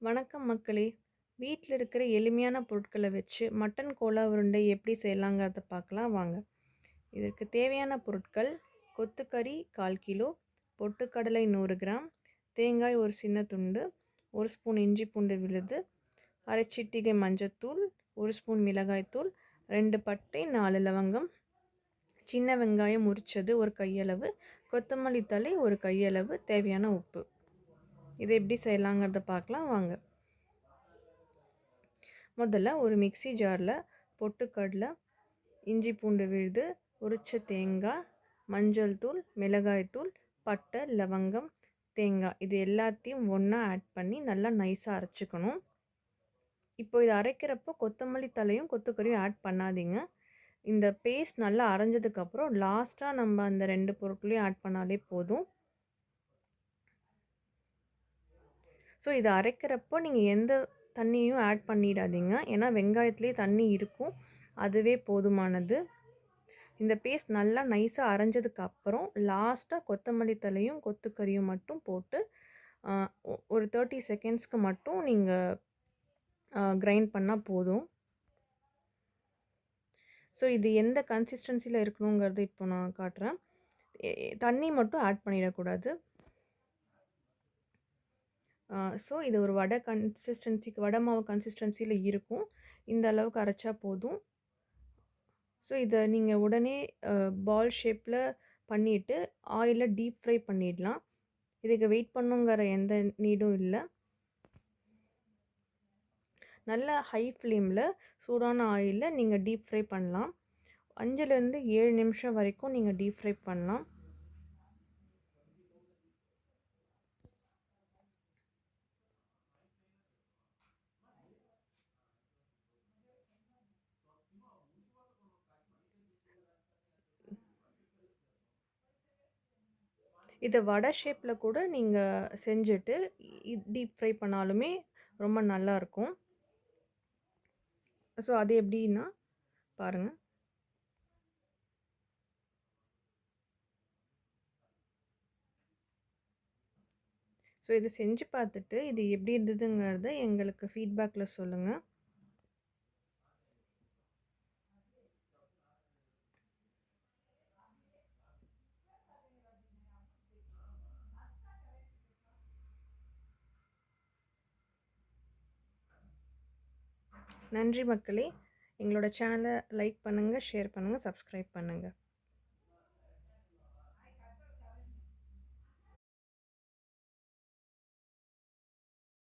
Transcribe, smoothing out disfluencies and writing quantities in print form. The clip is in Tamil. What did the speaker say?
வணக்கம் மக்களே! வீட்ல இருக்கிற எளிமையான பொருட்கள வச்சு மட்டன் கோலா உருண்டை எப்படி செய்யலாங்கிறத பார்க்கலாம் வாங்க. இதற்கு தேவையான பொருட்கள்: கொத்துக்கறி 1/4 கிலோ, பொட்டுக்கடலை 100 கிராம், தேங்காய் ஒரு சின்ன துண்டு, 1 ஸ்பூன் இஞ்சி பூண்டு விழுது, அரை சிட்டிகை மஞ்சத்தூள், 1 ஸ்பூன் மிளகாய்த்தூள், 2 பட்டை, 4 லவங்கம், சின்ன வெங்காயம் உரிச்சது 1 கையளவு, கொத்தமல்லி தழை 1 கையளவு, தேவையான உப்பு. இதை எப்படி செய்யலாங்கிறத பார்க்கலாம் வாங்க. முதல்ல ஒரு மிக்ஸி ஜாரில் பொட்டுக்கடலை, இஞ்சி பூண்டு விழுது, உரிச்ச தேங்காய், மஞ்சள் தூள், மிளகாய்த்தூள், பட்டை, லவங்கம், தேங்காய் இது எல்லாத்தையும் ஒன்றா ஆட் பண்ணி நல்லா நைஸாக அரைச்சிக்கணும். இப்போ இதை அரைக்கிறப்போ கொத்தமல்லி தலையும் கொத்துக்கறியும் ஆட் பண்ணாதீங்க. இந்த பேஸ்ட் நல்லா அரைஞ்சதுக்கப்புறம் லாஸ்ட்டாக நம்ம அந்த 2 பொருட்களையும் ஆட் பண்ணாலே போதும். ஸோ இதை அரைக்கிறப்போ நீங்கள் எந்த தண்ணியும் ஆட் பண்ணிடாதீங்க. ஏன்னா வெங்காயத்துலேயே தண்ணி இருக்கும், அதுவே போதுமானது. இந்த பேஸ்ட் நல்லா நைஸாக அரைஞ்சதுக்கப்புறம் லாஸ்ட்டாக கொத்தமல்லி தலையும் கொத்துக்கறியும் மட்டும் போட்டு ஒரு 30 செகண்ட்ஸ்க்கு மட்டும் நீங்கள் கிரைண்ட் பண்ணால் போதும். ஸோ இது எந்த கன்சிஸ்டன்சியில் இருக்கணுங்கிறது இப்போ நான் காட்டுறேன். தண்ணி மட்டும் ஆட் பண்ணிடக்கூடாது. ஸோ இது ஒரு வடை மாவு கன்சிஸ்டன்சியில் இருக்கும். இந்த அளவுக்கு அரைச்சா போதும். ஸோ இதை நீங்கள் உடனே பால் ஷேப்பில் பண்ணிவிட்டு ஆயிலில் டீப் ஃப்ரை பண்ணிடலாம். இதுக்கு வெயிட் பண்ணுங்கிற எந்த நீடும் இல்லை. நல்ல ஹை ஃப்ளேமில் சூடான ஆயிலில் நீங்கள் டீப் ஃப்ரை பண்ணலாம். 5லேருந்து 7 நிமிஷம் வரைக்கும் நீங்கள் டீப் ஃப்ரை பண்ணலாம். இதை வடை ஷேப்பில் கூட நீங்கள் செஞ்சுட்டு டீப் ஃப்ரை பண்ணாலுமே ரொம்ப நல்லாயிருக்கும். ஸோ அது எப்படின்னா பாருங்கள். ஸோ இதை செஞ்சு பார்த்துட்டு இது எப்படி இருந்ததுங்கிறத எங்களுக்கு ஃபீட்பேக்கில் சொல்லுங்கள். நன்றி மக்களே! எங்களோட சேனலை லைக் பண்ணுங்கள், ஷேர் பண்ணுங்கள், சப்ஸ்கிரைப் பண்ணுங்கள்.